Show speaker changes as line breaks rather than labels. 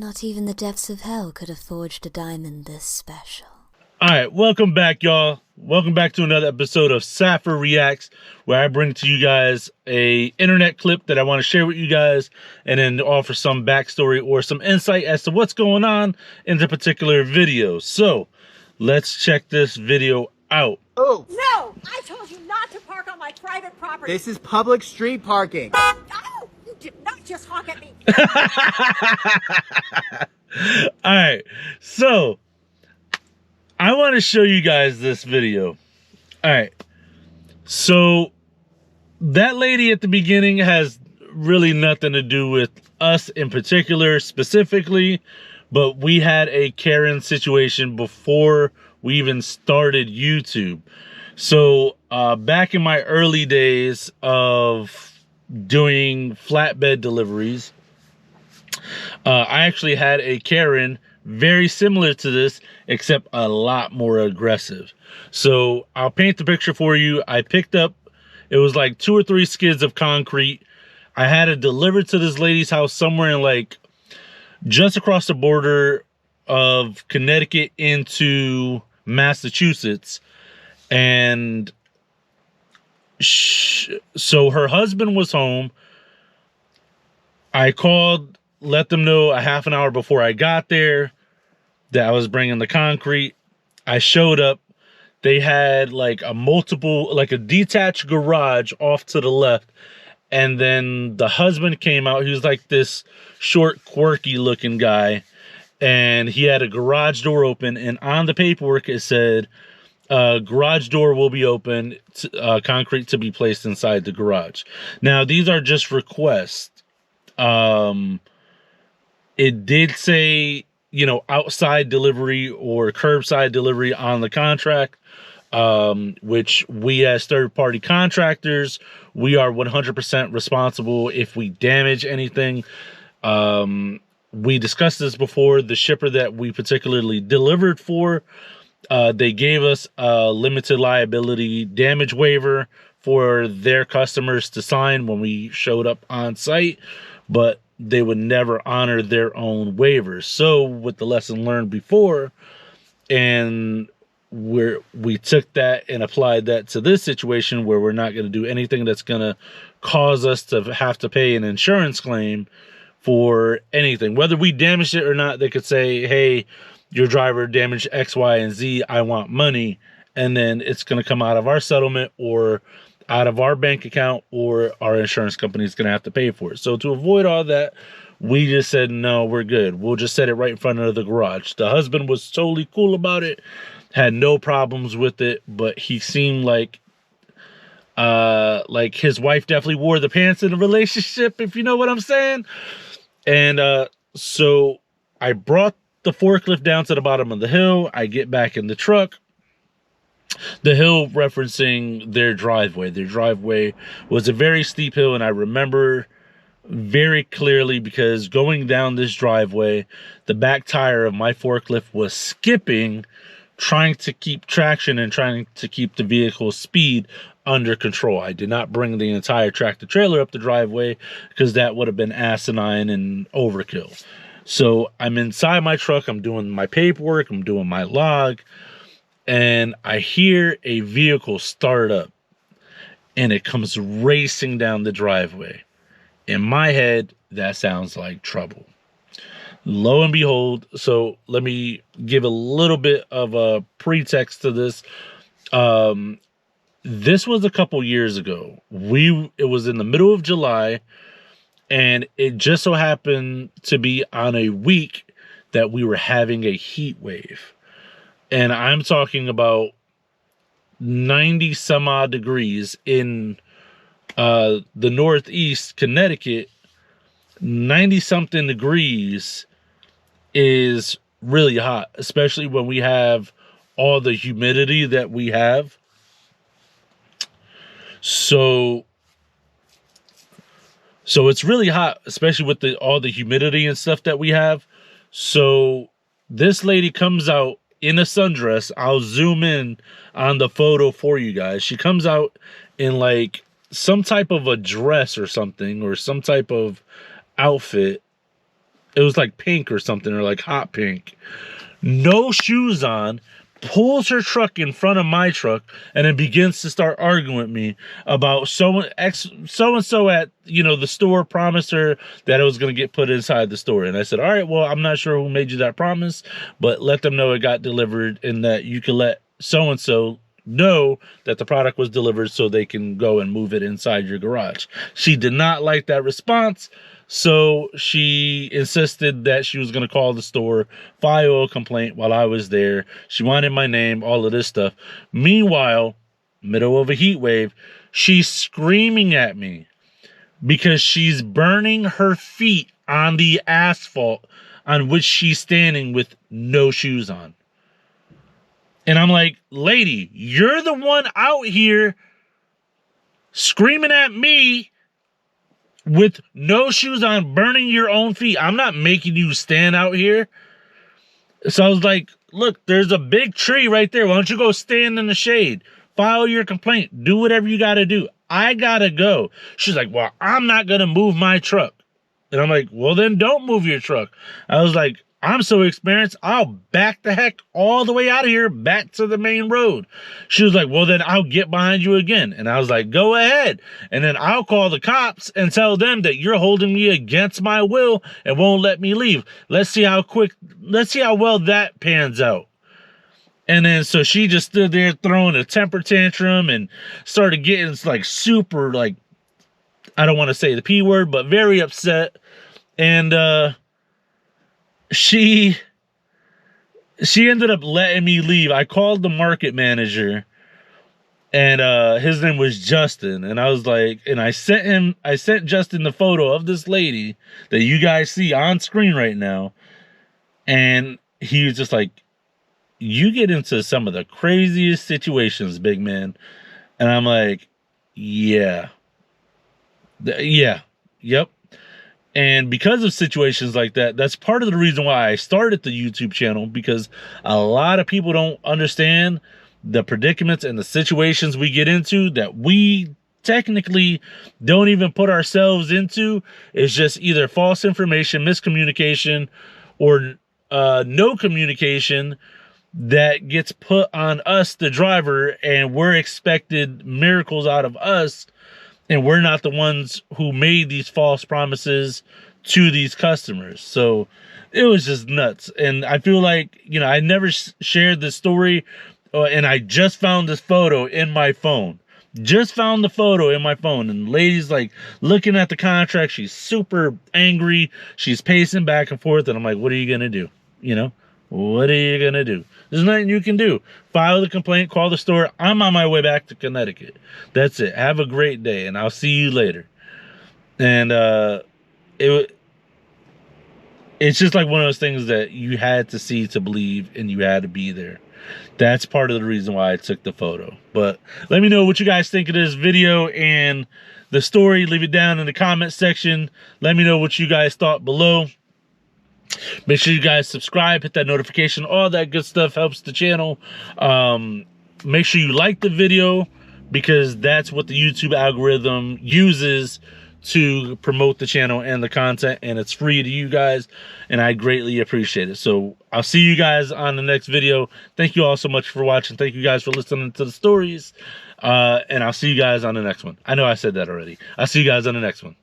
Not even the depths of hell could have forged a diamond this special.
All right, welcome back, y'all. Welcome back to another episode of Sapphire Reacts, where I bring to you guys a internet clip that I want to share with you guys, and then offer some backstory or some insight as to what's going on in the particular video. So, let's check this video out.
Oh!
No! I told you not to park on my private property!
This is public street parking.
Oh! You did not just honk at me!
Alright, so I want to show you guys this video. Alright, so that lady at the beginning has really nothing to do with us in particular, specifically, but we had a Karen situation before we even started YouTube. So back in my early days of doing flatbed deliveries, I actually had a Karen very similar to this, except a lot more aggressive. So I'll paint the picture for you. I picked up, it was like 2 or 3 skids of concrete. I had it delivered to this lady's house somewhere in like just across the border of Connecticut into Massachusetts. And so her husband was home. I called, let them know a half an hour before I got there that I was bringing the concrete. I showed up. They had like a detached garage off to the left. And then the husband came out. He was like this short, quirky looking guy. And he had a garage door open. And on the paperwork, it said, garage door will be open, concrete to be placed inside the garage. Now, these are just requests. It did say, you know, outside delivery or curbside delivery on the contract, which we as third-party contractors, we are 100% responsible if we damage anything. We discussed this before. The shipper that we particularly delivered for, they gave us a limited liability damage waiver for their customers to sign when we showed up on site, but they would never honor their own waivers. So with the lesson learned before, and we took that and applied that to this situation where we're not going to do anything that's going to cause us to have to pay an insurance claim for anything. Whether we damaged it or not, they could say, hey, your driver damaged X, Y, and Z. I want money. And then it's going to come out of our settlement or out of our bank account, or our insurance company is going to have to pay for it. So to avoid all that, we just said, no, we're good. We'll just set it right in front of the garage. The husband was totally cool about it, had no problems with it, but he seemed like his wife definitely wore the pants in the relationship, if you know what I'm saying. And so I brought the forklift down to the bottom of the hill. I get back in the truck. The hill referencing their driveway. Their driveway was a very steep hill, and I remember very clearly because going down this driveway, the back tire of my forklift was skipping, trying to keep traction and trying to keep the vehicle's speed under control. I did not bring the entire tractor trailer up the driveway because that would have been asinine and overkill. So I'm inside my truck, I'm doing my paperwork, I'm doing my log, and I hear a vehicle start up, and it comes racing down the driveway. In my head, that sounds like trouble. Lo and behold, so let me give a little bit of a pretext to this. This was a couple years ago. It was in the middle of July, and it just so happened to be on a week that we were having a heat wave. And I'm talking about 90 some odd degrees in the Northeast Connecticut. 90 something degrees is really hot, especially when we have all the humidity that we have. So it's really hot, especially with all the humidity and stuff that we have. So this lady comes out in a sundress. I'll zoom in on the photo for you guys. She comes out in like some type of a dress or something, or some type of outfit. It was like pink or something, or like hot pink. No shoes on, pulls her truck in front of my truck, and then begins to start arguing with me about so and so at, you know, the store promised her that it was going to get put inside the store. And I said, all right, well, I'm not sure who made you that promise, but let them know it got delivered and that you can let so and so know that the product was delivered so they can go and move it inside your garage. She did not like that response. So she insisted that she was going to call the store, file a complaint while I was there. She wanted my name, all of this stuff. Meanwhile, middle of a heat wave, she's screaming at me because she's burning her feet on the asphalt on which she's standing with no shoes on. And I'm like, lady, you're the one out here screaming at me with no shoes on, burning your own feet. I'm not making you stand out here. So I was like, look, there's a big tree right there. Why don't you go stand in the shade? File your complaint. Do whatever you got to do. I got to go. She's like, well, I'm not going to move my truck. And I'm like, well, then don't move your truck. I was like, I'm so experienced, I'll back the heck all the way out of here back to the main road. She was like, well, then I'll get behind you again. And I was like, go ahead. And then I'll call the cops and tell them that you're holding me against my will and won't let me leave. Let's see how well that pans out. And then so she just stood there throwing a temper tantrum and started getting like super, like, I don't want to say the P word, but very upset. And, she ended up letting me leave. I called the market manager, and his name was Justin. And I was like, and I sent Justin the photo of this lady that you guys see on screen right now. And he was just like, you get into some of the craziest situations, big man. And I'm like, yeah. Yep. And because of situations like that, that's part of the reason why I started the YouTube channel, because a lot of people don't understand the predicaments and the situations we get into that we technically don't even put ourselves into. It's just either false information, miscommunication, or no communication that gets put on us, the driver, and we're expected miracles out of us. And we're not the ones who made these false promises to these customers. So it was just nuts. And I feel like, you know, I never shared this story. And I just found this photo in my phone. Just found the photo in my phone. And the lady's like looking at the contract. She's super angry. She's pacing back and forth. And I'm like, what are you going to do? You know? What are you going to do? There's nothing you can do. File the complaint, call the store. I'm on my way back to Connecticut. That's it. Have a great day, and I'll see you later. And it's just like one of those things that you had to see to believe, and you had to be there. That's part of the reason why I took the photo. But let me know what you guys think of this video and the story. Leave it down in the comment section. Let me know what you guys thought below. Make sure you guys subscribe, hit that notification, all that good stuff helps the channel. Make sure you like the video, because that's what the YouTube algorithm uses to promote the channel and the content, and it's free to you guys, and I greatly appreciate it. So I'll see you guys on the next video. Thank you all so much for watching. Thank you guys for listening to the stories, and I'll see you guys on the next one. I know I said that already. I'll see you guys on the next one.